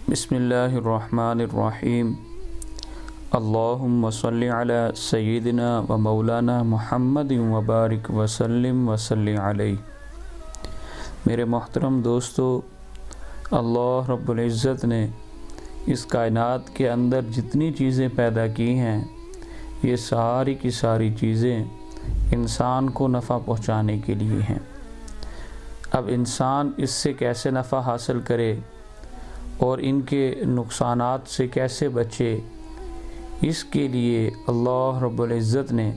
بسم اللہ الرحمن الرحیم اللہم صلی علی سیدنا و مولانا محمد وبارک وسلم وصلی علیہ۔ میرے محترم دوستو، اللہ رب العزت نے اس کائنات کے اندر جتنی چیزیں پیدا کی ہیں، یہ ساری کی ساری چیزیں انسان کو نفع پہنچانے کے لیے ہیں۔ اب انسان اس سے کیسے نفع حاصل کرے اور ان کے نقصانات سے کیسے بچے، اس کے لیے اللہ رب العزت نے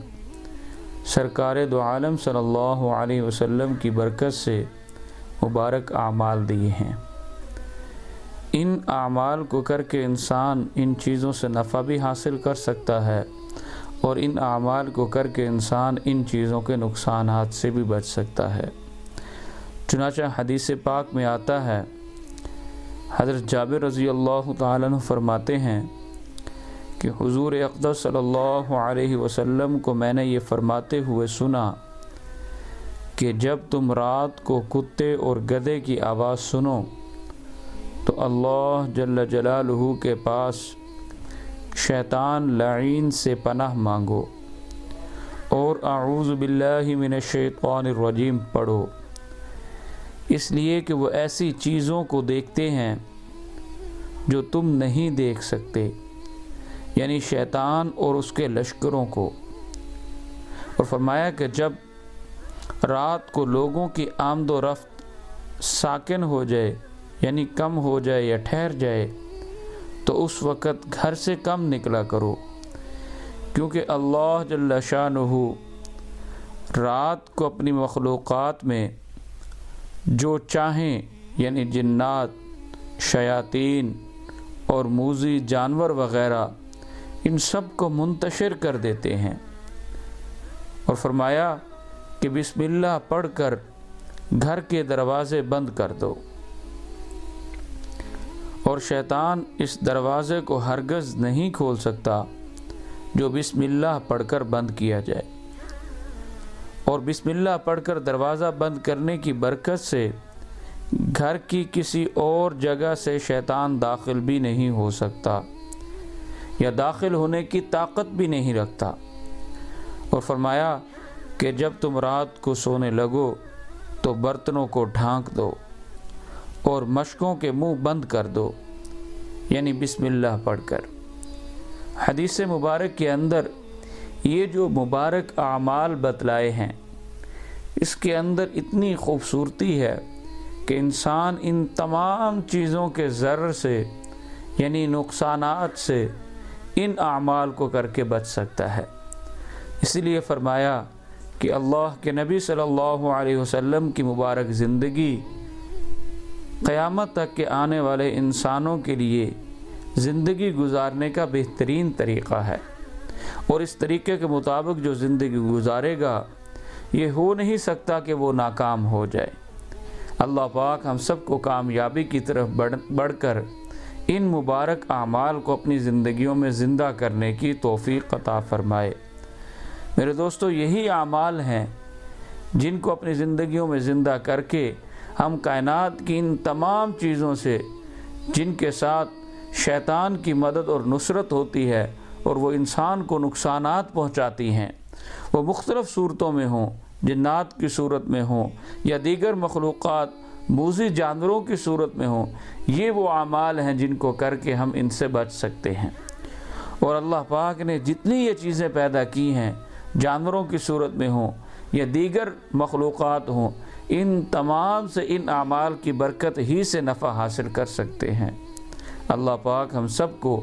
سرکار دو عالم صلی اللہ علیہ وسلم کی برکت سے مبارک اعمال دیے ہیں۔ ان اعمال کو کر کے انسان ان چیزوں سے نفع بھی حاصل کر سکتا ہے، اور ان اعمال کو کر کے انسان ان چیزوں کے نقصانات سے بھی بچ سکتا ہے۔ چنانچہ حدیث پاک میں آتا ہے، حضرت جابر رضی اللہ تعالیٰ عنہ فرماتے ہیں کہ حضور اقدس صلی اللہ علیہ وسلم کو میں نے یہ فرماتے ہوئے سنا کہ جب تم رات کو کتے اور گدھے کی آواز سنو تو اللہ جل جلالہ کے پاس شیطان لعین سے پناہ مانگو اور اعوذ باللہ من الشیطان الرجیم پڑھو، اس لیے کہ وہ ایسی چیزوں کو دیکھتے ہیں جو تم نہیں دیکھ سکتے، یعنی شیطان اور اس کے لشکروں کو۔ اور فرمایا کہ جب رات کو لوگوں کی آمد و رفت ساکن ہو جائے، یعنی کم ہو جائے یا ٹھہر جائے، تو اس وقت گھر سے کم نکلا کرو، کیونکہ اللہ جل شانہ رات کو اپنی مخلوقات میں جو چاہیں، یعنی جنات، شیاطین اور موذی جانور وغیرہ، ان سب کو منتشر کر دیتے ہیں۔ اور فرمایا کہ بسم اللہ پڑھ کر گھر کے دروازے بند کر دو، اور شیطان اس دروازے کو ہرگز نہیں کھول سکتا جو بسم اللہ پڑھ کر بند کیا جائے۔ اور بسم اللہ پڑھ کر دروازہ بند کرنے کی برکت سے گھر کی کسی اور جگہ سے شیطان داخل بھی نہیں ہو سکتا، یا داخل ہونے کی طاقت بھی نہیں رکھتا۔ اور فرمایا کہ جب تم رات کو سونے لگو تو برتنوں کو ڈھانک دو اور مشکوں کے منہ بند کر دو، یعنی بسم اللہ پڑھ کر۔ حدیث مبارک کے اندر یہ جو مبارک اعمال بتلائے ہیں، اس کے اندر اتنی خوبصورتی ہے کہ انسان ان تمام چیزوں کے ضرر سے، یعنی نقصانات سے، ان اعمال کو کر کے بچ سکتا ہے۔ اسی لیے فرمایا کہ اللہ کے نبی صلی اللہ علیہ وسلم کی مبارک زندگی قیامت تک کے آنے والے انسانوں کے لیے زندگی گزارنے کا بہترین طریقہ ہے، اور اس طریقے کے مطابق جو زندگی گزارے گا، یہ ہو نہیں سکتا کہ وہ ناکام ہو جائے۔ اللہ پاک ہم سب کو کامیابی کی طرف بڑھ کر ان مبارک اعمال کو اپنی زندگیوں میں زندہ کرنے کی توفیق عطا فرمائے۔ میرے دوستو، یہی اعمال ہیں جن کو اپنی زندگیوں میں زندہ کر کے ہم کائنات کی ان تمام چیزوں سے، جن کے ساتھ شیطان کی مدد اور نصرت ہوتی ہے اور وہ انسان کو نقصانات پہنچاتی ہیں، وہ مختلف صورتوں میں ہوں، جنات کی صورت میں ہوں یا دیگر مخلوقات موذی جانوروں کی صورت میں ہوں، یہ وہ اعمال ہیں جن کو کر کے ہم ان سے بچ سکتے ہیں۔ اور اللہ پاک نے جتنی یہ چیزیں پیدا کی ہیں، جانوروں کی صورت میں ہوں یا دیگر مخلوقات ہوں، ان تمام سے ان اعمال کی برکت ہی سے نفع حاصل کر سکتے ہیں۔ اللہ پاک ہم سب کو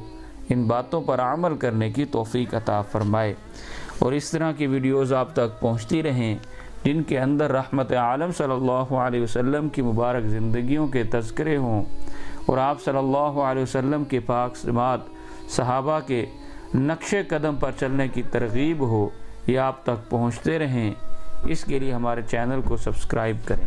ان باتوں پر عمل کرنے کی توفیق عطا فرمائے، اور اس طرح کی ویڈیوز آپ تک پہنچتی رہیں جن کے اندر رحمت عالم صلی اللہ علیہ وسلم کی مبارک زندگیوں کے تذکرے ہوں، اور آپ صلی اللہ علیہ وسلم کے پاک سمات صحابہ کے نقش قدم پر چلنے کی ترغیب ہو، یہ آپ تک پہنچتے رہیں۔ اس کے لیے ہمارے چینل کو سبسکرائب کریں۔